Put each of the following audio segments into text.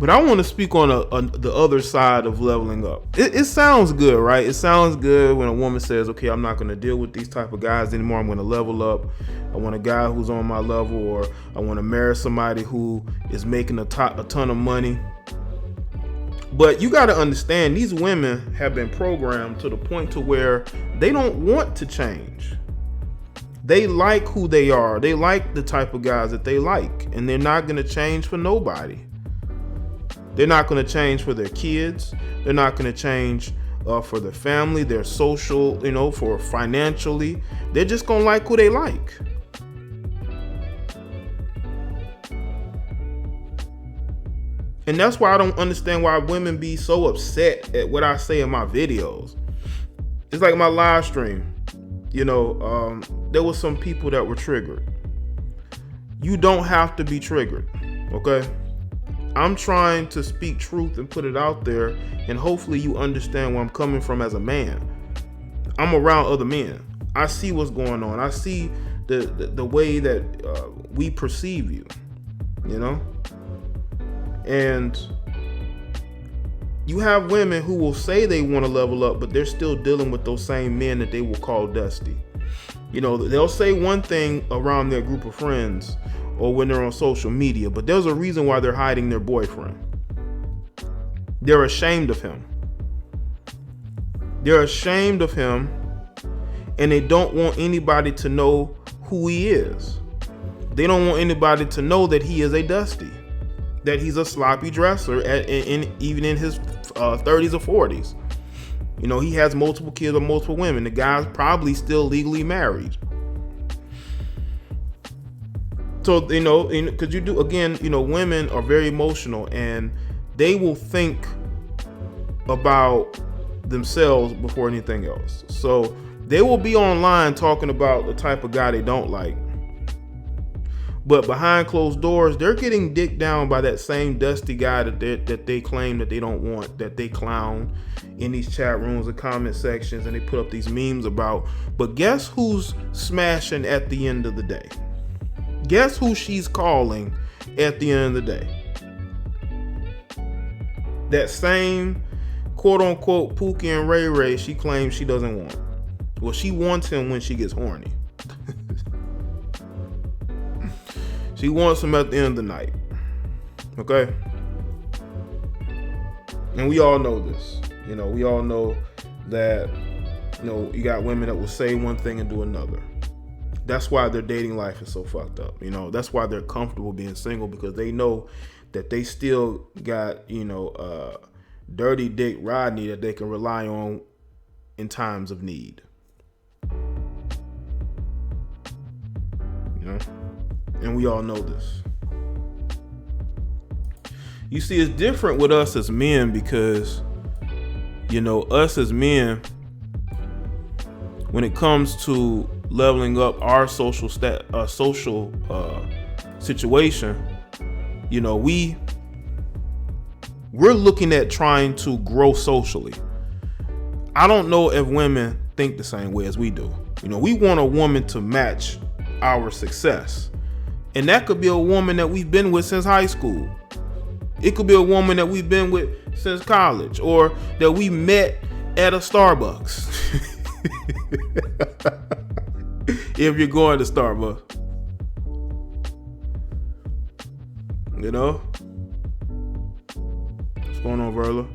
But I want to speak on the other side of leveling up. It sounds good, right? It sounds good when a woman says, okay, I'm not going to deal with these type of guys anymore. I'm going to level up. I want a guy who's on my level, or I want to marry somebody who is making a ton of money. But you got to understand, these women have been programmed to the point to where they don't want to change. They like who they are. They like the type of guys that they like, and they're not going to change for nobody. They're not going to change for their kids. They're not going to change for their family, their social, for financially. They're just going to like who they like. And that's why I don't understand why women be so upset at what I say in my videos. It's like my live stream. There was some people that were triggered. You don't have to be triggered, okay? I'm trying to speak truth and put it out there, and hopefully you understand where I'm coming from as a man. I'm around other men. I see what's going on. I see the way that we perceive you, And you have women who will say they want to level up, but they're still dealing with those same men that they will call dusty. They'll say one thing around their group of friends or when they're on social media, but there's a reason why they're hiding their boyfriend. They're ashamed of him. They're ashamed of him, and they don't want anybody to know who he is. They don't want anybody to know that he is a dusty, that he's a sloppy dresser, even in his 30s or 40s. He has multiple kids or multiple women. The guy's probably still legally married. So, because women are very emotional, and they will think about themselves before anything else. So they will be online talking about the type of guy they don't like. But behind closed doors, they're getting dicked down by that same dusty guy that they claim that they don't want, that they clown in these chat rooms and comment sections, and they put up these memes about. But guess who's smashing at the end of the day? Guess who she's calling at the end of the day? That same quote unquote Pookie and Ray Ray she claims she doesn't want. Well, she wants him when she gets horny. She wants him at the end of the night. Okay? And we all know this. We all know that, you got women that will say one thing and do another. That's why their dating life is so fucked up. That's why they're comfortable being single, because they know that they still got, dirty Dick Rodney that they can rely on in times of need. And we all know this. You see, it's different with us as men because, us as men, when it comes to leveling up our social situation, we're looking at trying to grow socially. I don't know if women think the same way as we do. We want a woman to match our success. And that could be a woman that we've been with since high school. It could be a woman that we've been with since college, or that we met at a Starbucks. If you're going to Starbucks. What's going on, Verla?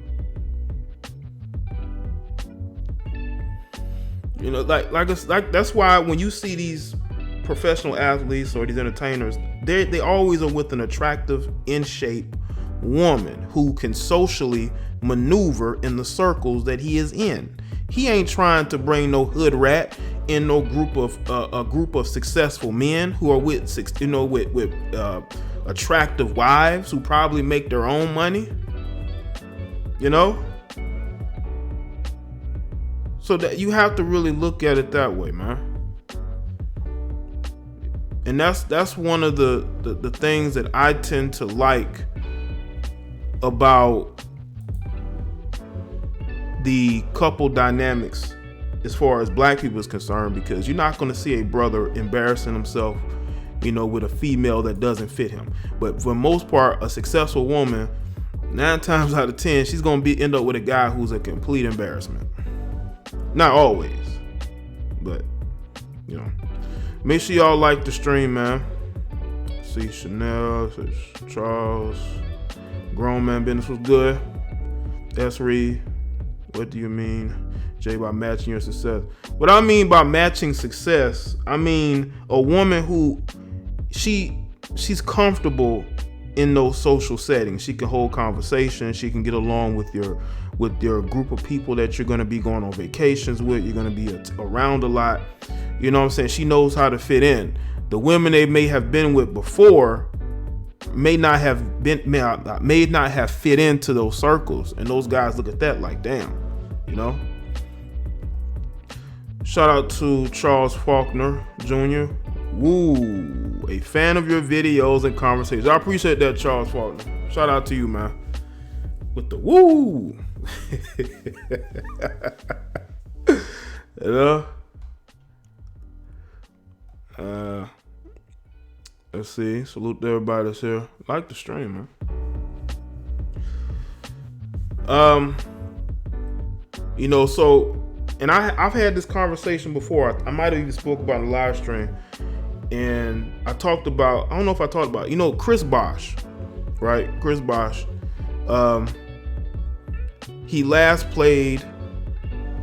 Like that's why when you see these professional athletes or these entertainers, they always are with an attractive, in shape woman who can socially maneuver in the circles that he is in. He ain't trying to bring no hood rat in no group of a group of successful men who are with attractive wives who probably make their own money. So that you have to really look at it that way, man. And that's one of the things that I tend to like about the couple dynamics as far as black people is concerned, because you're not going to see a brother embarrassing himself, with a female that doesn't fit him. But for the most part, a successful woman 9 times out of 10, she's gonna end up with a guy who's a complete embarrassment. Not always, but you know. Make sure y'all like the stream, man. See Chanel, Charles, Grown Man Business was good. S. Reed, what do you mean, Jay, by matching your success? What I mean by matching success, I mean a woman who she's comfortable in those social settings. She can hold conversations. She can get along with your group of people that you're going to be going on vacations with. You're going to be around a lot. You know what I'm saying? She knows how to fit in. The women they may have been with before may not have fit into those circles, and those guys look at that like, damn, you know. Shout out to Charles Faulkner Jr. Woo, a fan of your videos and conversations. I appreciate that, Charles Faulkner. Shout out to you, man. With the woo. You know? Let's see. Salute to everybody that's here. Like the stream, man. You know, so, and I've had this conversation before. I might have even spoke about in the live stream. And I talked about, I don't know if I talked about, you know, Chris Bosh, right? Chris Bosh. He last played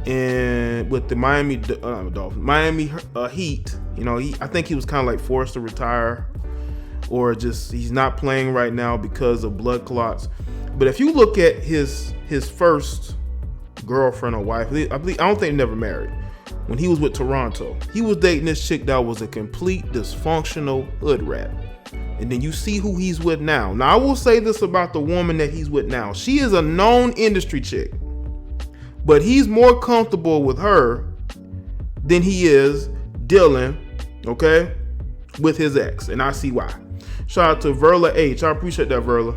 with the Miami Dolphins, Miami Heat. You know, I think he was kind of like forced to retire, or just he's not playing right now because of blood clots. But if you look at his first girlfriend or wife, I don't think they never married. When he was with Toronto, he was dating this chick that was a complete dysfunctional hood rat. And then you see who he's with now. Now, I will say this about the woman that he's with now. She is a known industry chick, but he's more comfortable with her than he is dealing, okay, with his ex. And I see why. Shout out to Verla H. I appreciate that, Verla.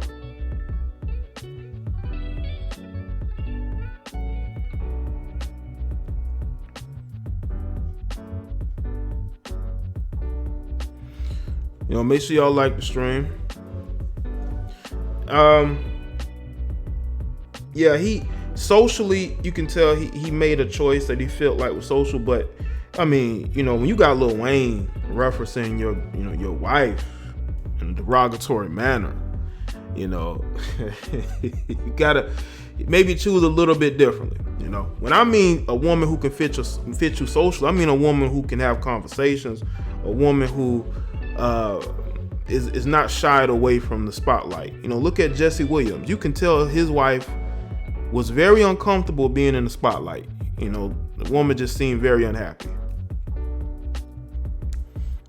You know, make sure y'all like the stream. Yeah, he socially, you can tell he made a choice that he felt like was social. But I mean, you know, when you got Lil Wayne referencing your wife in a derogatory manner, you know, you gotta maybe choose a little bit differently. You know, when I mean a woman who can fit you socially, I mean a woman who can have conversations, a woman who is not shied away from the spotlight. You know, look at Jesse Williams. You can tell his wife was very uncomfortable being in the spotlight. You know, the woman just seemed very unhappy.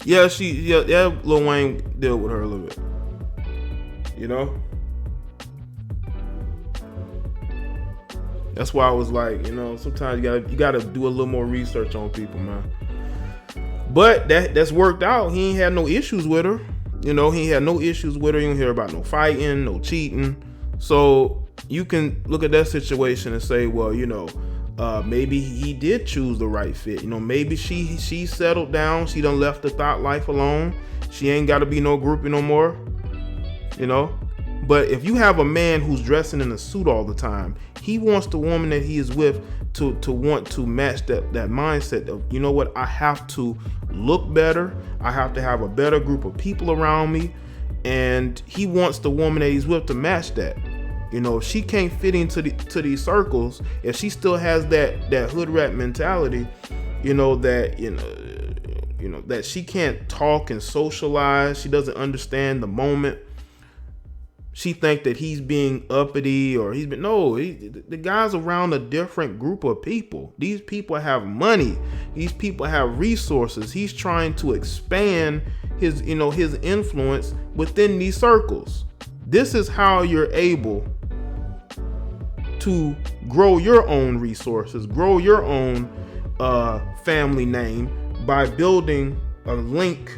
Yeah, Lil Wayne dealt with her a little bit. You know? That's why I was like, you know, sometimes you gotta do a little more research on people, man. But that's worked out. He ain't had no issues with her. You know, he had no issues with her. You don't hear about no fighting, no cheating. So you can look at that situation and say, well, you know, maybe he did choose the right fit. You know, maybe she settled down. She done left the thought life alone. She ain't got to be no groupie no more. You know, but if you have a man who's dressing in a suit all the time, he wants the woman that he is with to want to match that mindset of, you know what, I have to look better. I have to have a better group of people around me. And he wants the woman that he's with to match that. You know, if she can't fit into these circles, if she still has that hood rat mentality, you know, that that she can't talk and socialize, she doesn't understand the moment. She think that he's being uppity or the guy's around a different group of people. These people have money. These people have resources. He's trying to expand his influence within these circles. This is how you're able to grow your own resources, grow your own family name by building a link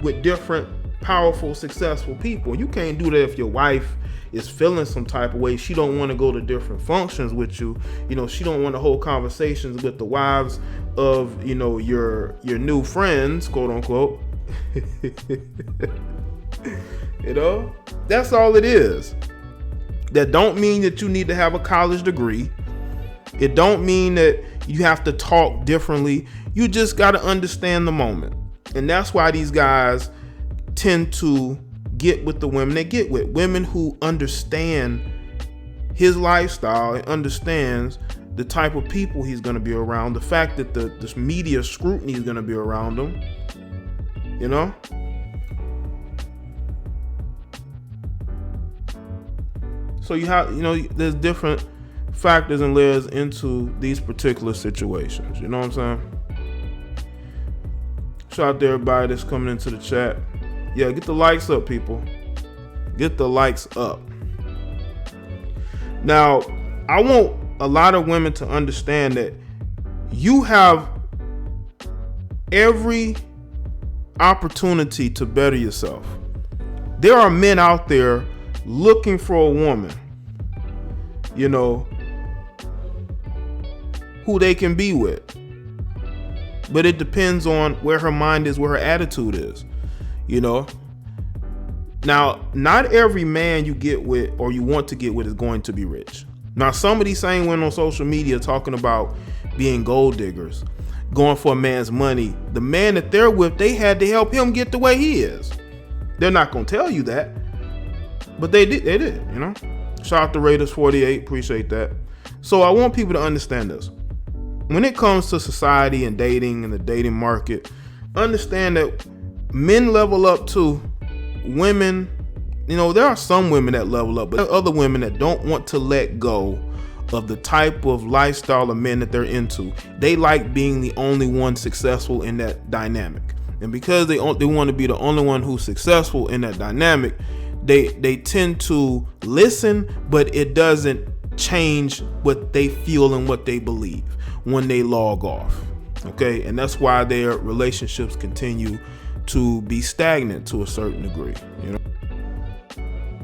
with different powerful, successful people. You can't do that if your wife is feeling some type of way. She don't want to go to different functions with you. You know, she don't want to hold conversations with the wives of, you know, your new friends, quote unquote. You know, that's all it is. That don't mean that you need to have a college degree. It don't mean that you have to talk differently. You just got to understand the moment. And that's why these guys tend to get with the women they get with. Women who understand his lifestyle and understands the type of people he's going to be around. The fact that this media scrutiny is going to be around him. You know? So you have, there's different factors and layers into these particular situations. You know what I'm saying? Shout out to everybody that's coming into the chat. Yeah, get the likes up, people. Get the likes up. Now, I want a lot of women to understand that you have every opportunity to better yourself. There are men out there looking for a woman, who they can be with. But it depends on where her mind is, where her attitude is, Now, not every man you get with or you want to get with is going to be rich. Now, some of these same women on social media talking about being gold diggers, going for a man's money. The man that they're with, they had to help him get the way he is. They're not going to tell you that, but they did, Shout out to Raiders 48, appreciate that. So I want people to understand this. When it comes to society and dating and the dating market, understand that men level up too. Women, there are some women that level up, but there are other women that don't want to let go of the type of lifestyle of men that they're into. They like being the only one successful in that dynamic. And because they want to be the only one who's successful in that dynamic, they tend to listen, but it doesn't change what they feel and what they believe when they log off. Okay, and that's why their relationships continue to be stagnant to a certain degree.